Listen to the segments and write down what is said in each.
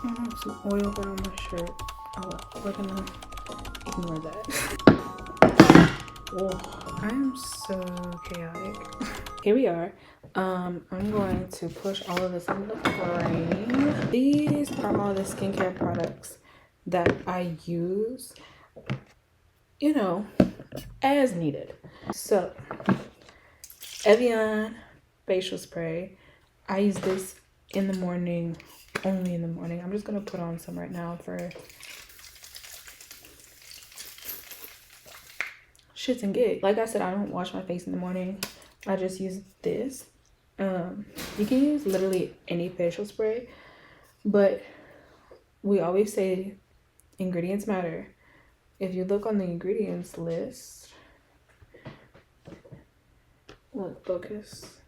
I have some oil on my shirt. Oh, we're gonna ignore that. Oh, I am so chaotic. Here we are. I'm going to push all of this in the frame. These are all the skincare products that I use, you know, as needed. So, Evian facial spray. I use this in the morning, only in the morning. I'm just gonna put on some right now for shits and gigs. Like I said, I don't wash my face in the morning. I just use this. You can use literally any facial spray, but we always say ingredients matter. If you look on the ingredients list, look, focus.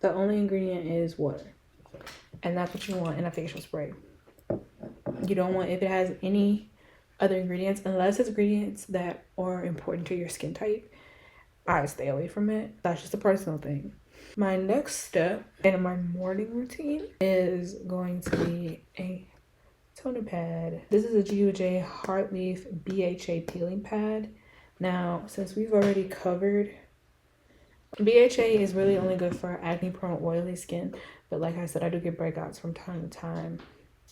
The only ingredient is water, and that's what you want in a facial spray. You don't want, if it has any other ingredients, unless it's ingredients that are important to your skin type, I stay away from it. That's just a personal thing. My next step in my morning routine is going to be a toner pad. This is a GUJ Heartleaf BHA peeling pad. Now, since we've already covered, BHA is really only good for acne prone oily skin, but like I said, I do get breakouts from time to time.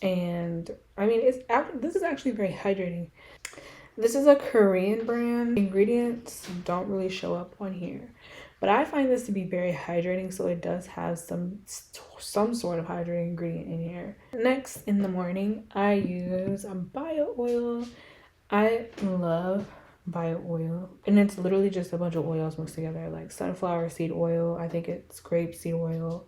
And I mean, this is actually very hydrating. This is a Korean brand. Ingredients don't really show up on here, but I find this to be very hydrating, so it does have some sort of hydrating ingredient in here. Next, in the morning, I use a bio oil. I love bio oil, and it's literally just a bunch of oils mixed together, like sunflower seed oil. I think it's grape seed oil,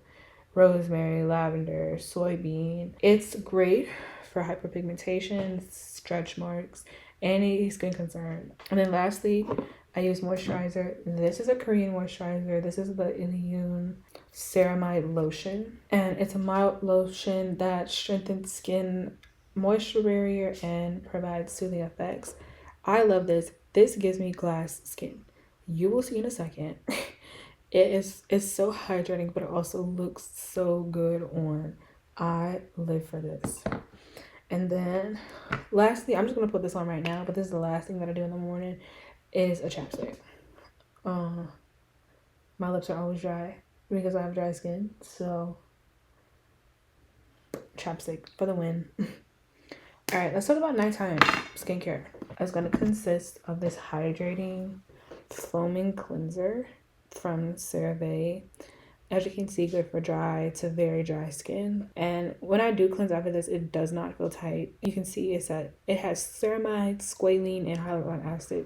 rosemary, lavender, soybean. It's great for hyperpigmentation, stretch marks, any skin concern. And then lastly, I use moisturizer. This is a Korean moisturizer. This is the Immune Ceramide Lotion. And it's a mild lotion that strengthens skin moisture barrier and provides soothing effects. I love this. This gives me glass skin. You will see in a second. It's so hydrating, but it also looks so good on. I live for this. And then lastly, I'm just gonna put this on right now, but this is the last thing that I do in the morning, is a chapstick. My lips are always dry because I have dry skin, so chapstick for the win. All right, let's talk about nighttime skincare. It's gonna consist of this hydrating foaming cleanser from CeraVe. As you can see, good for dry to very dry skin. And when I do cleanse after this, it does not feel tight. You can see it's that it has ceramide, squalene, and hyaluronic acid.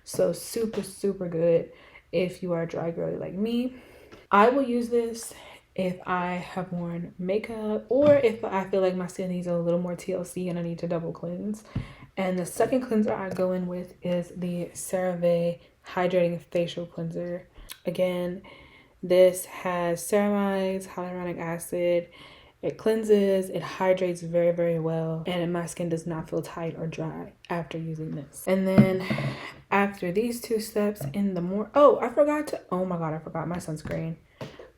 So super, super good if you are a dry girly like me. I will use this if I have worn makeup or if I feel like my skin needs a little more TLC and I need to double cleanse. And the second cleanser I go in with is the CeraVe Hydrating Facial Cleanser. Again, this has ceramides, hyaluronic acid. It cleanses, it hydrates very, very well, and my skin does not feel tight or dry after using this. And then after these two steps in the morning, oh my god, I forgot my sunscreen.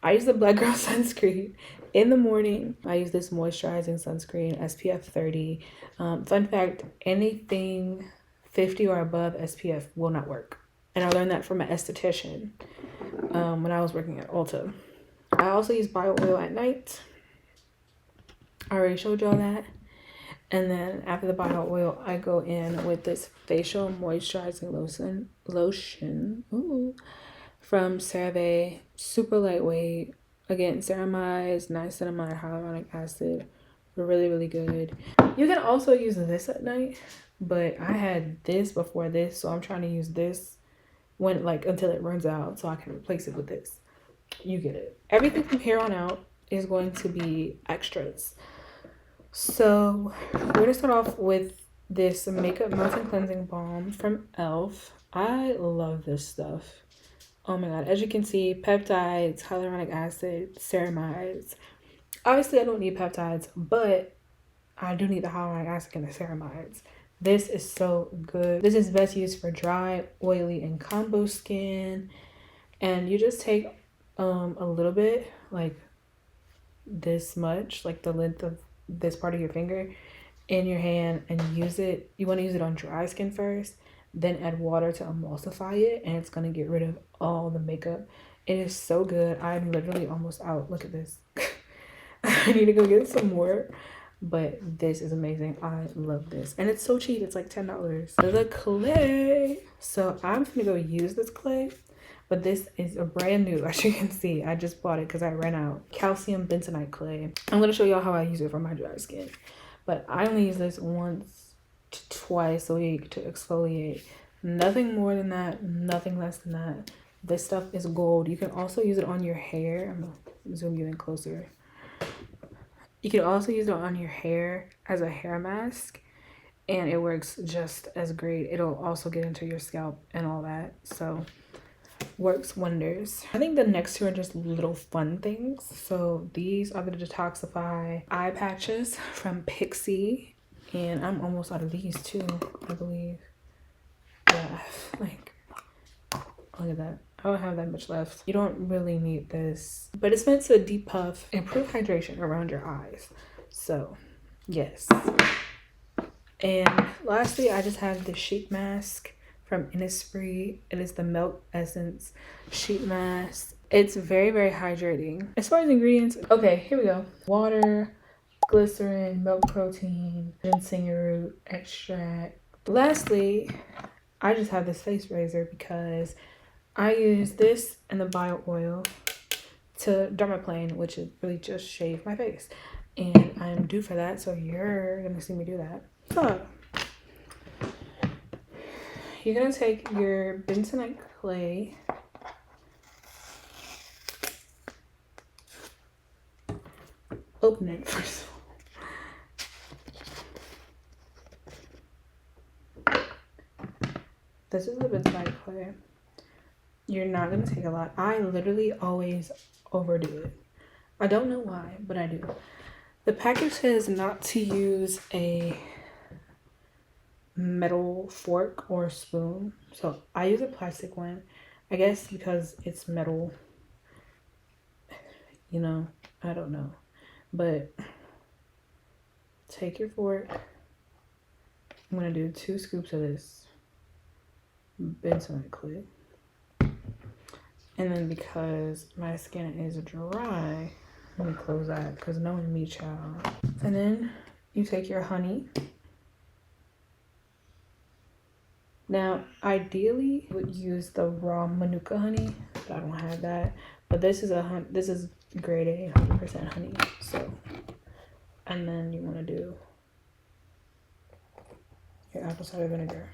I use the Black Girl sunscreen in the morning. I use this moisturizing sunscreen, SPF 30. Fun fact, anything 50 or above SPF will not work. And I learned that from an esthetician when I was working at Ulta. I also use bio oil at night. I already showed y'all that. And then after the bio oil, I go in with this facial moisturizing lotion from CeraVe. Super lightweight. Again, ceramides, niacinamide, hyaluronic acid. Really, really good. You can also use this at night, but I had this before this, so I'm trying to use this when until it runs out so I can replace it with this. You get it. Everything from here on out is going to be extras. So we're gonna start off with this Makeup Melting Cleansing Balm from e.l.f. I love this stuff. Oh my god. As you can see, peptides, hyaluronic acid, ceramides. Obviously I don't need peptides, but I do need the hyaluronic acid and the ceramides. This is so good. This is best used for dry, oily, and combo skin. And you just take a little bit, like this much, like the length of this part of your finger in your hand and use it. You want to use it on dry skin first, then add water to emulsify it, and it's going to get rid of all the makeup. It is so good. I'm literally almost out. Look at this. I need to go get some more, but this is amazing. I love this, and it's so cheap. It's like $10. The clay. So I'm gonna go use this clay, but this is a brand new, as you can see. I just bought it because I ran out. Calcium bentonite clay. I'm gonna show y'all how I use it for my dry skin, but I only use this once to twice a week to exfoliate. Nothing more than that, nothing less than that. This stuff is gold. You can also use it on your hair. I'm gonna zoom you in closer. You can also use it on your hair as a hair mask, and it works just as great. It'll also get into your scalp and all that, so works wonders. I think the next two are just little fun things. So these are the Detoxify eye patches from Pixie, and I'm almost out of these too, I believe. Yeah, like, look at that. I don't have that much left. You don't really need this, but it's meant to depuff, improve hydration around your eyes. So yes. And lastly, I just have the sheet mask from Innisfree. It is the Milk Essence sheet mask. It's very, very hydrating. As far as ingredients, okay, here we go. Water, glycerin, milk protein, ginseng root extract. Lastly, I just have this face razor because I use this and the bio oil to dermaplane, which is really just shave my face. And I'm due for that, so you're gonna see me do that. So, you're gonna take your bentonite clay, open it first. This is the bentonite clay. You're not gonna take a lot. I literally always overdo it. I don't know why, but I do. The package says not to use a metal fork or spoon, so I use a plastic one, I guess because it's metal, you know, I don't know. But take your fork. I'm gonna do 2 scoops of this bentonite clay. And then because my skin is dry, let me close that because knowing me, child. And then you take your honey. Now, ideally, you would use the raw Manuka honey, but I don't have that. But this is grade A 100% honey. So, and then you want to do your apple cider vinegar.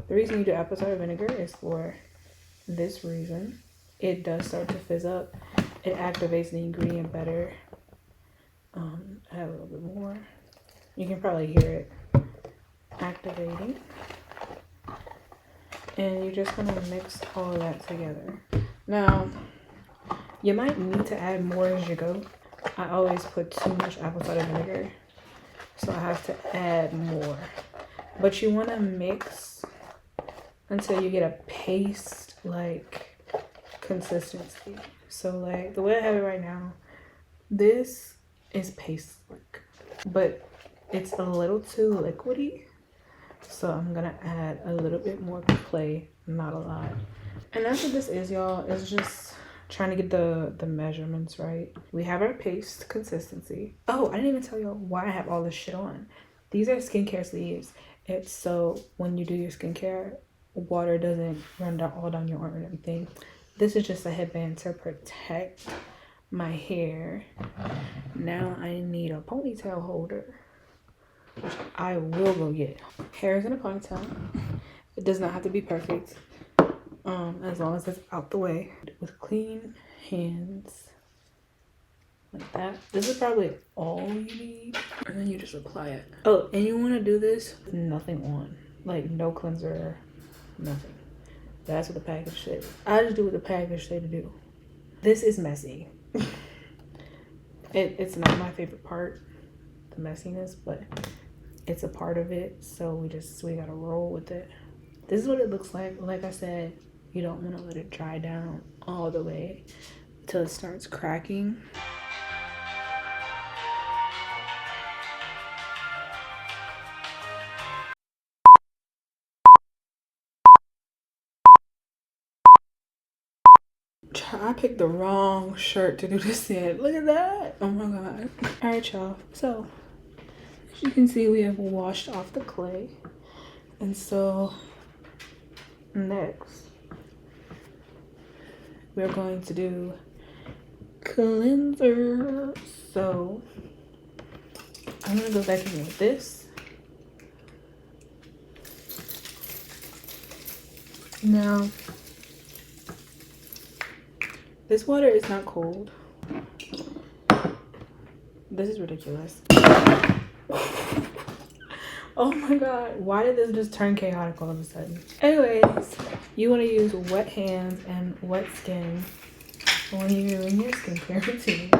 The reason you do apple cider vinegar is for this reason. It does start to fizz up. It activates the ingredient better. Add a little bit more. You can probably hear it activating. And you're just gonna mix all of that together. Now, you might need to add more as you go. I always put too much apple cider vinegar, so I have to add more. But you wanna mix until you get a paste like consistency. So like the way I have it right now, this is paste like, but it's a little too liquidy. So I'm gonna add a little bit more clay, not a lot. And that's what this is, y'all. It's just trying to get the measurements right. We have our paste consistency. Oh, I didn't even tell y'all why I have all this shit on. These are skincare sleeves. It's so when you do your skincare, water doesn't run down all down your arm and everything. This is just a headband to protect my hair. Now I need a ponytail holder, which I will go get. Hair is in a ponytail. It does not have to be perfect, as long as it's out the way. With clean hands, like that. This is probably all you need, and then you just apply it. Oh, and you want to do this with nothing on, like no cleanser, nothing. That's what the package said. I just do what the package said to do. This is messy. It's not my favorite part, the messiness, but it's a part of it, so we gotta roll with it. This is what it looks like. Like I said, you don't want to let it dry down all the way until it starts cracking. I picked the wrong shirt to do this in. Look at that. Oh my god. Alright, y'all. So, as you can see, we have washed off the clay. And so, next, we're going to do cleanser. So, I'm going to go back in with this. Now, this water is not cold. This is ridiculous. Oh my god, why did this just turn chaotic all of a sudden? Anyways, you want to use wet hands and wet skin when you're doing your skincare routine.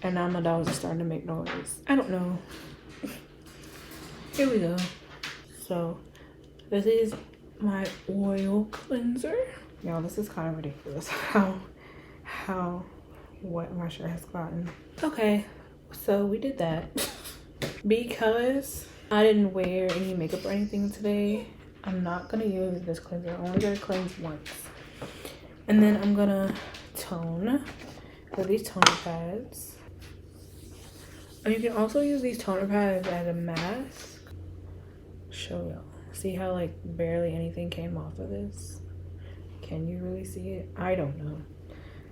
And now my dogs are starting to make noise. I don't know. Here we go. So, this is my oil cleanser. Y'all, this is kind of ridiculous how wet my shirt has gotten. Okay, so we did that. Because I didn't wear any makeup or anything today, I'm not gonna use this cleanser. I'm only gonna cleanse once. And then I'm gonna tone with these toner pads. And you can also use these toner pads as a mask. Show y'all. See how like barely anything came off of this? Can you really see it? I don't know.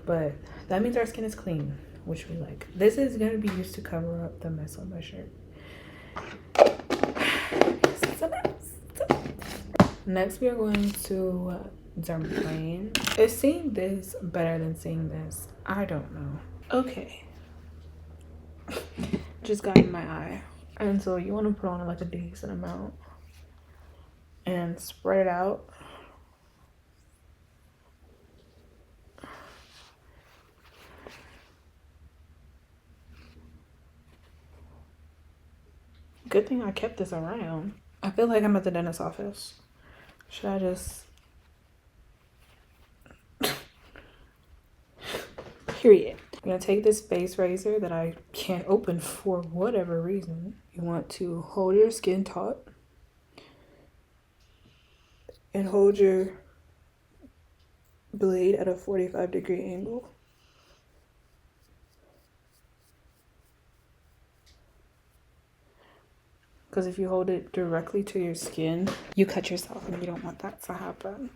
But that means our skin is clean, which we like. This is gonna be used to cover up the mess on my shirt. It's a mess. Next, we are going to dermaplane. Is seeing this better than seeing this? I don't know. Okay. Just got in my eye. And so you want to put on like a decent amount and spread it out. Good thing I kept this around. I feel like I'm at the dentist's office. Should I just... Period. I'm gonna take this face razor that I can't open for whatever reason. You want to hold your skin taut and hold your blade at a 45-degree angle. Because if you hold it directly to your skin, you cut yourself and you don't want that to happen.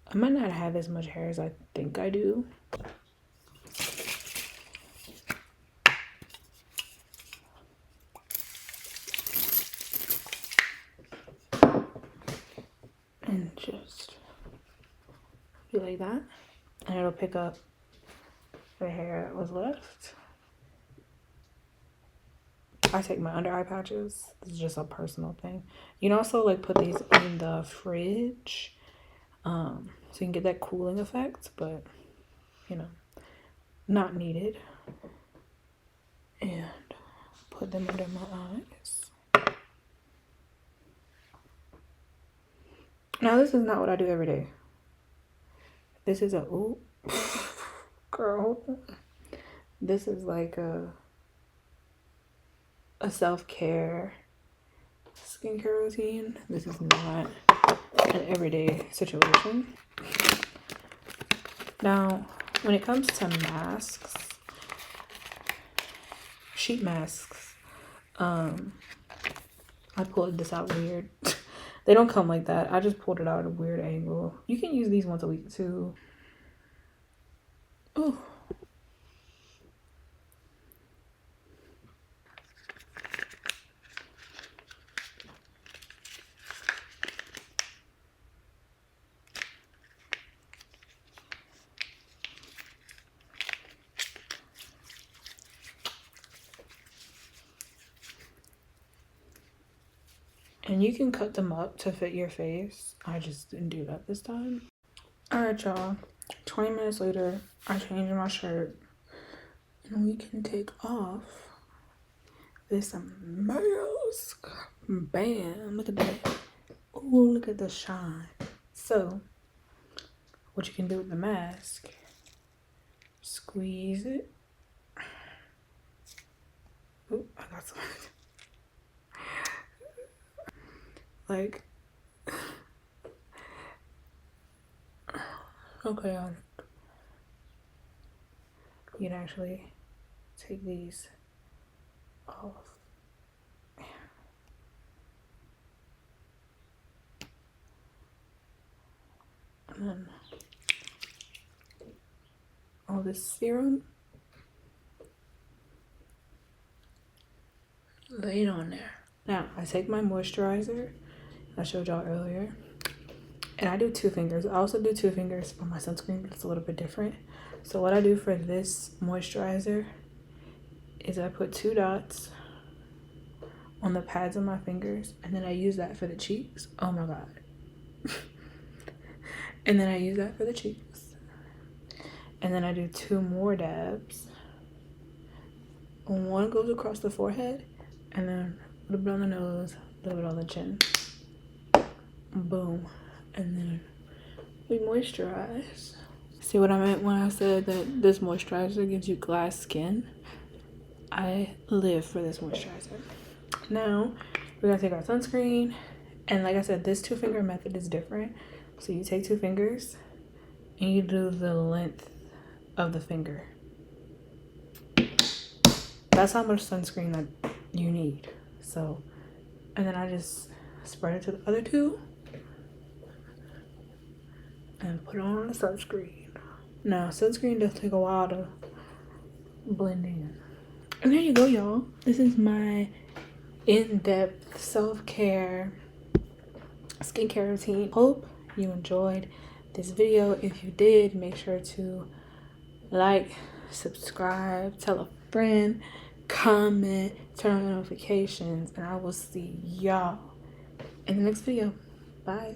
I might not have as much hair as I think I do. And just do like that. And it'll pick up the hair that was left. I take my under eye patches. This is just a personal thing. You can also like put these in the fridge. So you can get that cooling effect, but you know, not needed. And put them under my eyes. Now this is not what I do every day. This is a, ooh, girl. This is like a self-care skincare routine. This is not an everyday situation. Now, when it comes to masks, sheet masks, I pulled this out weird. They don't come like that. I just pulled it out at a weird angle. You can use these once a week too. Ooh. And you can cut them up to fit your face. I just didn't do that this time. Alright, y'all. 20 minutes later, I changed my shirt. And we can take off this mask. Bam. Look at that. Ooh, look at the shine. So, what you can do with the mask, squeeze it. Ooh, I got some. Like, okay, you can actually take these off. And then all this serum, lay it on there. Now, I take my moisturizer I showed y'all earlier, and I do 2 fingers. I also do 2 fingers for my sunscreen, but it's a little bit different. So what I do for this moisturizer is I put 2 dots on the pads of my fingers, and then I use that for the cheeks. Oh my god. And then I use that for the cheeks, and then I do 2 more dabs. One goes across the forehead, and then a little bit on the nose, a little bit on the chin. Boom. And then we moisturize. See what I meant when I said that this moisturizer gives you glass skin? I live for this moisturizer. Now we're gonna take our sunscreen, and like I said, this 2-finger method is different. So you take 2 fingers and you do the length of the finger. That's how much sunscreen that you need. So, and then I just spread it to the other 2 and put on the sunscreen. Now, sunscreen does take a while to blend in. And there you go, y'all. This is my in-depth self-care skincare routine. Hope you enjoyed this video. If you did, make sure to like, subscribe, tell a friend, comment, turn on notifications, and I will see y'all in the next video. Bye.